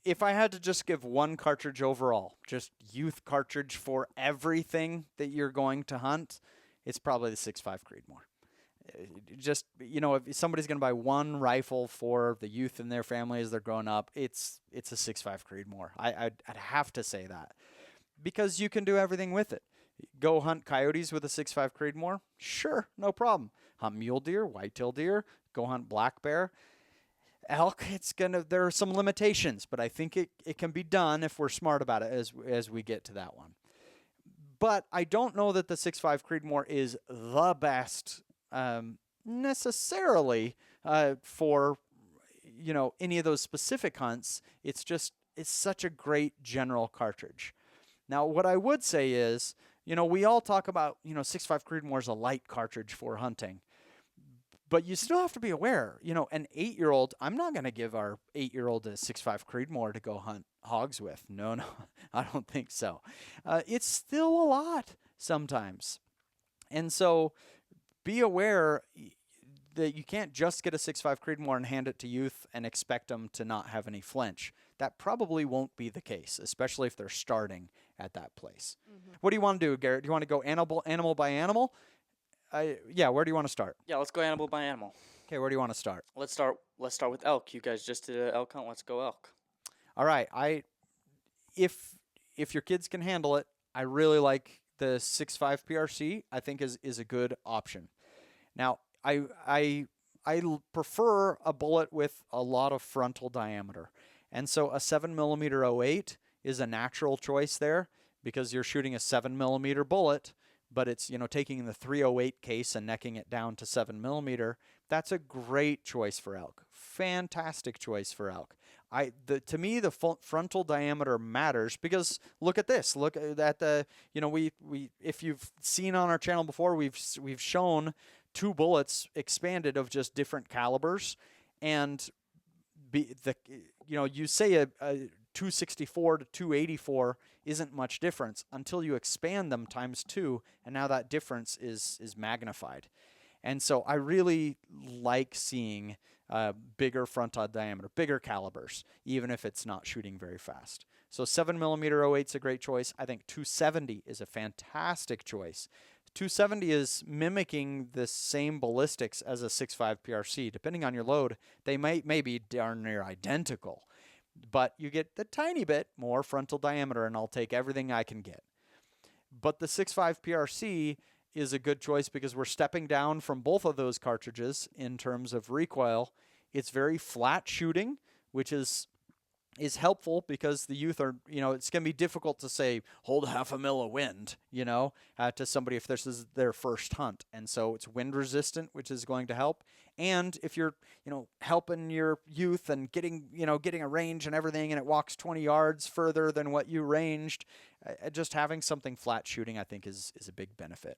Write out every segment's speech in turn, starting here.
if I had to just give one cartridge overall, just youth cartridge for everything that you're going to hunt, it's probably the 6.5 Creedmoor. Just, if somebody's going to buy one rifle for the youth in their family as they're growing up, it's a 6.5 Creedmoor. I'd have to say that, because you can do everything with it. Go hunt coyotes with a 6.5 Creedmoor? Sure, no problem. Hunt mule deer, whitetail deer, go hunt black bear. Elk, there are some limitations, but I think it can be done if we're smart about it as we get to that one. But I don't know that the 6.5 Creedmoor is the best necessarily for any of those specific hunts. It's such a great general cartridge. Now, what I would say is, we all talk about 6.5 Creedmoor is a light cartridge for hunting. But you still have to be aware, an 8-year-old, I'm not going to give our 8-year-old a 6.5 Creedmoor to go hunt hogs with. No, I don't think so. It's still a lot sometimes. And so be aware that you can't just get a 6.5 Creedmoor and hand it to youth and expect them to not have any flinch. That probably won't be the case, especially if they're starting at that place. Mm-hmm. What do you want to do, Garrett? Do you want to go animal by animal? Where do you want to start? Yeah, let's go animal by animal. Okay, where do you want to start? Let's start with elk. You guys just did an elk hunt. Let's go elk. All right. If your kids can handle it, I really like the 6.5 PRC. I think is a good option. Now, I prefer a bullet with a lot of frontal diameter, and so a 7mm 08 is a natural choice there, because you're shooting a 7mm bullet, but it's taking the 308 case and necking it down to 7mm. That's a great choice for elk. Fantastic choice for elk. To me, the frontal diameter matters, because look at this. Look at the we if you've seen on our channel before, we've shown two bullets expanded of just different calibers, and you say a 264 to 284 isn't much difference until you expand them times 2, and now that difference is magnified. And so I really like seeing bigger frontal diameter, bigger calibers, even if it's not shooting very fast. So 7mm 08 is a great choice. I think 270 is a fantastic choice. 270 is mimicking the same ballistics as a 6.5 PRC. Depending on your load, they may be darn near identical, but you get the tiny bit more frontal diameter, and I'll take everything I can get. But the 6.5 PRC is a good choice because we're stepping down from both of those cartridges in terms of recoil. It's very flat shooting, which is helpful because the youth are, it's going to be difficult to say, hold half a mil of wind, to somebody if this is their first hunt. And so it's wind resistant, which is going to help. And if you're, helping your youth and getting a range and everything, and it walks 20 yards further than what you ranged, just having something flat shooting, I think is a big benefit.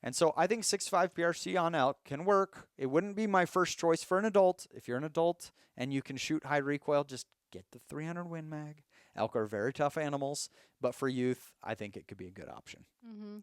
And so I think 6.5 PRC on elk can work. It wouldn't be my first choice for an adult. If you're an adult and you can shoot high recoil, just get the 300 Win Mag. Elk are very tough animals, but for youth, I think it could be a good option. Mm-hmm.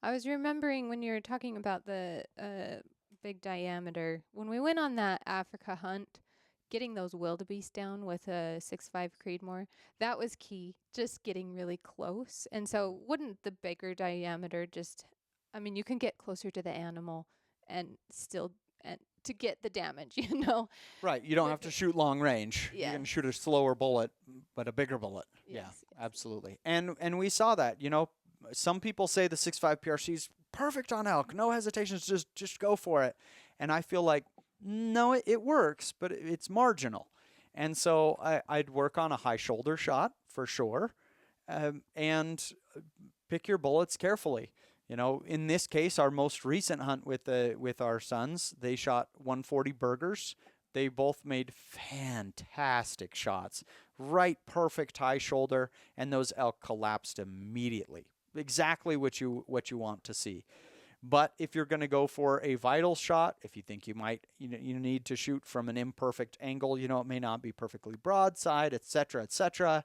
I was remembering when you were talking about the big diameter, when we went on that Africa hunt, getting those wildebeest down with a 6.5 Creedmoor, that was key, just getting really close. And so wouldn't the bigger diameter you can get closer to the animal and still to get the damage, Right. You don't have to shoot long range. Yeah. You can shoot a slower bullet, but a bigger bullet. Yes. Absolutely. And we saw that, some people say the 6.5 PRC is perfect on elk. No hesitations. Just go for it. And I feel like, no, it works, but it's marginal. And so I'd work on a high shoulder shot for sure. And pick your bullets carefully. In this case, our most recent hunt with our sons, they shot 140 Burgers. They both made fantastic shots, right, perfect high shoulder, and those elk collapsed immediately. Exactly what you want to see. But if you're going to go for a vital shot, if you think you might, you need to shoot from an imperfect angle, it may not be perfectly broadside, etc., etc.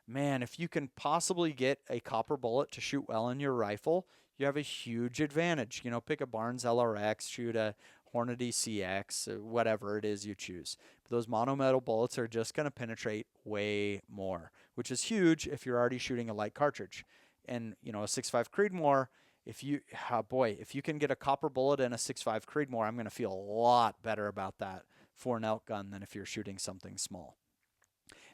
Man, if you can possibly get a copper bullet to shoot well in your rifle, you have a huge advantage. Pick a Barnes LRX, shoot a Hornady CX, whatever it is you choose. Those monometal bullets are just going to penetrate way more, which is huge if you're already shooting a light cartridge. And, a 6.5 Creedmoor, if you can get a copper bullet in a 6.5 Creedmoor, I'm going to feel a lot better about that for an elk gun than if you're shooting something small.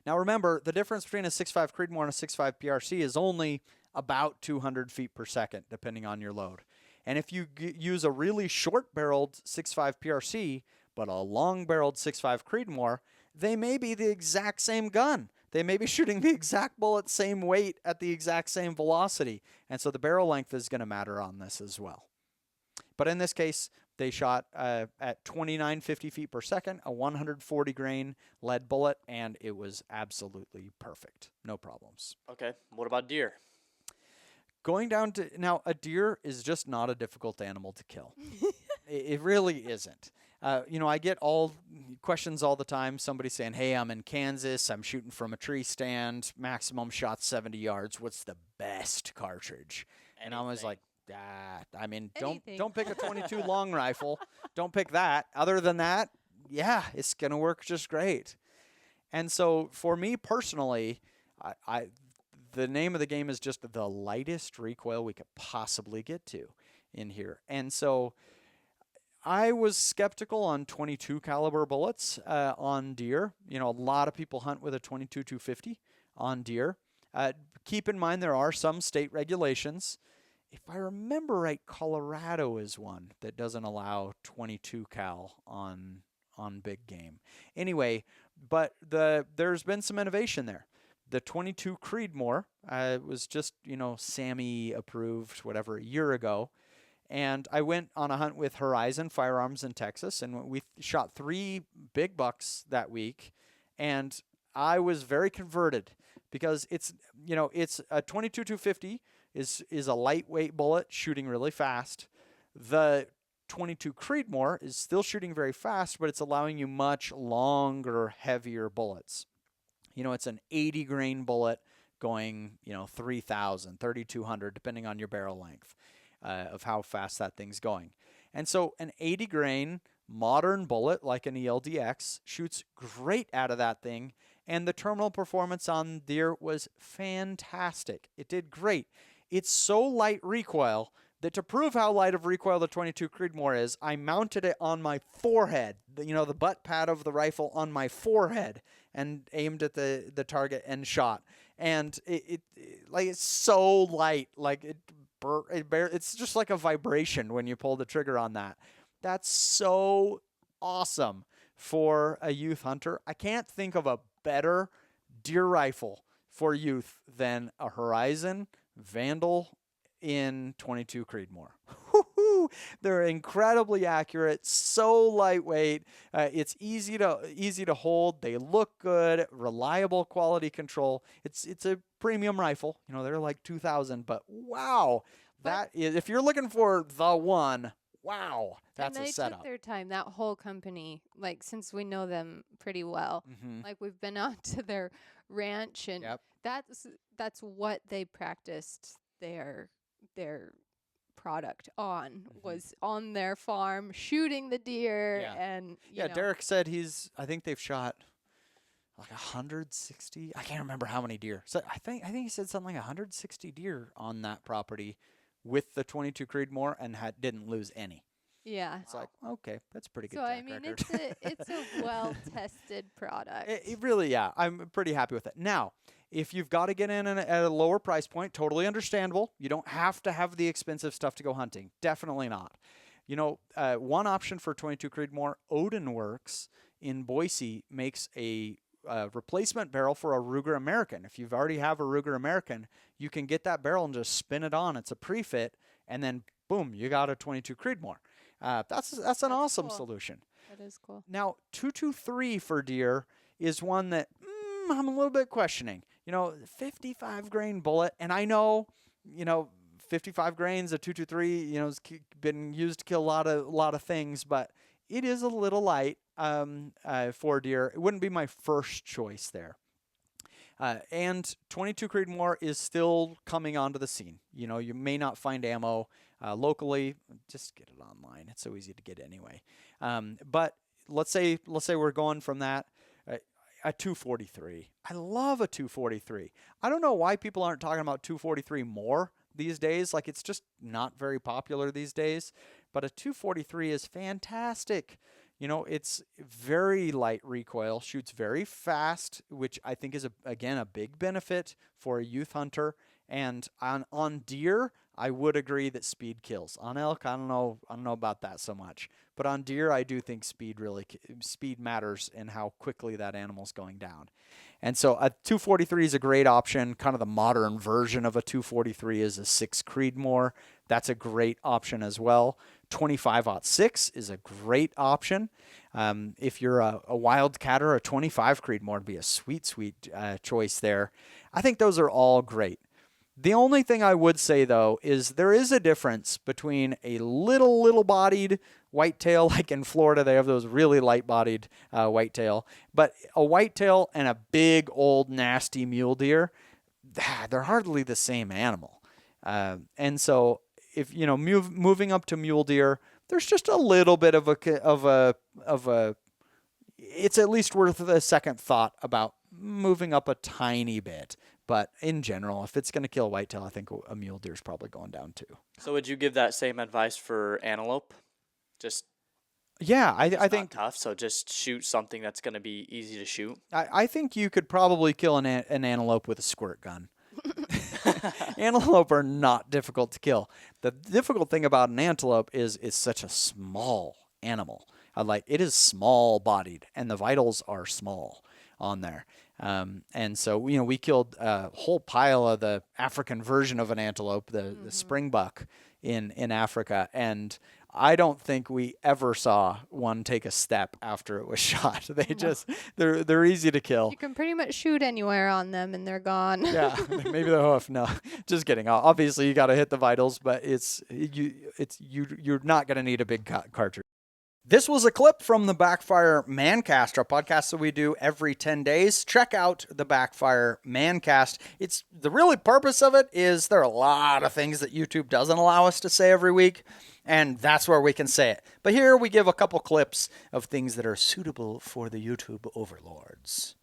Now remember, the difference between a 6.5 Creedmoor and a 6.5 PRC is only about 200 feet per second, depending on your load. And if you use a really short-barreled 6.5 PRC, but a long-barreled 6.5 Creedmoor, they may be the exact same gun. They may be shooting the exact bullet, same weight, at the exact same velocity. And so the barrel length is going to matter on this as well. But in this case, they shot at 2950 feet per second, a 140 grain lead bullet, and it was absolutely perfect. No problems. Okay, what about deer? Going down to, now, a deer is just not a difficult animal to kill. It really isn't. I get all questions all the time. Somebody saying, hey, I'm in Kansas. I'm shooting from a tree stand. Maximum shot 70 yards. What's the best cartridge? And I was like, don't pick a 22 long rifle. Don't pick that. Other than that, yeah, it's going to work just great. And so for me personally, the name of the game is just the lightest recoil we could possibly get to in here. And so I was skeptical on 22 caliber bullets on deer. A lot of people hunt with a 22 250 on deer. Keep in mind there are some state regulations. If I remember right, Colorado is one that doesn't allow 22 cal on big game. Anyway, but there's been some innovation there. The 22 Creedmoor was just, SAMI approved, whatever, a year ago. And I went on a hunt with Horizon Firearms in Texas, and we shot 3 big bucks that week. And I was very converted because it's a 22 250 is a lightweight bullet shooting really fast. The 22 Creedmoor is still shooting very fast, but it's allowing you much longer, heavier bullets. It's an 80 grain bullet going, 3,000, 3,200, depending on your barrel length of how fast that thing's going. And so an 80 grain modern bullet like an ELDX shoots great out of that thing. And the terminal performance on deer was fantastic. It did great. It's so light recoil that to prove how light of recoil the 22 Creedmoor is, I mounted it on my forehead, the butt pad of the rifle on my forehead, and aimed at the target and shot. And it's so light, it's just like a vibration when you pull the trigger on that. That's so awesome for a youth hunter. I can't think of a better deer rifle for youth than a Horizon Vandal in 22 Creedmoor. They're incredibly accurate, so lightweight. It's easy to hold. They look good, reliable quality control. It's a premium rifle. They're like $2,000, but wow, that is, if you're looking for the one, wow, that's a setup. And they took their time. That whole company, since we know them pretty well, we've been out to their ranch, and that's what they practiced their product on, was on their farm shooting the deer. And Derek said I think they've shot like 160. I can't remember how many deer. So I think he said something like 160 deer on that property with the 22 Creedmoor and didn't lose any. Yeah. It's like, okay, that's a pretty good So track record. it's a well-tested product. It really, yeah. I'm pretty happy with it. Now, if you've got to get in at a lower price point, totally understandable. You don't have to have the expensive stuff to go hunting. Definitely not. One option for 22 Creedmoor, Odin Works in Boise makes a replacement barrel for a Ruger American. If you've already have a Ruger American, you can get that barrel and just spin it on. It's a pre-fit, and then boom, you got a 22 Creedmoor. That's an awesome solution. That is cool. Now, 223 for deer is one that I'm a little bit questioning. 55 grain bullet, and I know, 55 grains of 223, has been used to kill a lot of things, but it is a little light for deer. It wouldn't be my first choice there. And 22 Creedmoor is still coming onto the scene. You may not find ammo locally. Just get it online. It's so easy to get anyway. But let's say we're going from that a 243. I love a 243. I don't know why people aren't talking about 243 more these days. Like, it's just not very popular these days. But a 243 is fantastic. It's very light recoil, shoots very fast, which I think is again a big benefit for a youth hunter. And on deer, I would agree that speed kills. On elk, I don't know about that so much. But on deer, I do think speed matters in how quickly that animal's going down. And so a 243 is a great option. Kind of the modern version of a 243 is a 6 Creedmoor. That's a great option as well. 25-06 is a great option. If you're a wildcatter, a 25 Creedmoor would be a sweet choice there. I think those are all great. The only thing I would say, though, is there is a difference between a little bodied whitetail, like in Florida, they have those really light bodied whitetail, but a whitetail and a big old nasty mule deer, they're hardly the same animal. And so if, moving up to mule deer, there's just a little bit of a, it's at least worth a second thought about moving up a tiny bit. But in general, if it's going to kill whitetail, I think a mule deer is probably going down too. So would you give that same advice for antelope? Yeah, I think not tough. So just shoot something that's going to be easy to shoot. I think you could probably kill an antelope with a squirt gun. Antelope are not difficult to kill. The difficult thing about an antelope is it's such a small animal. It is small bodied, and the vitals are small on there. And so, we killed a whole pile of the African version of an antelope, the springbuck in Africa. And I don't think we ever saw one take a step after it was shot. They're easy to kill. You can pretty much shoot anywhere on them and they're gone. Yeah, maybe the hoof. No, just kidding. Obviously, you got to hit the vitals, but you're not going to need a big cartridge. This was a clip from the Backfire Mancast, our podcast that we do every 10 days. Check out the Backfire Mancast. It's the really purpose of it is there are a lot of things that YouTube doesn't allow us to say every week, and that's where we can say it. But here we give a couple clips of things that are suitable for the YouTube overlords.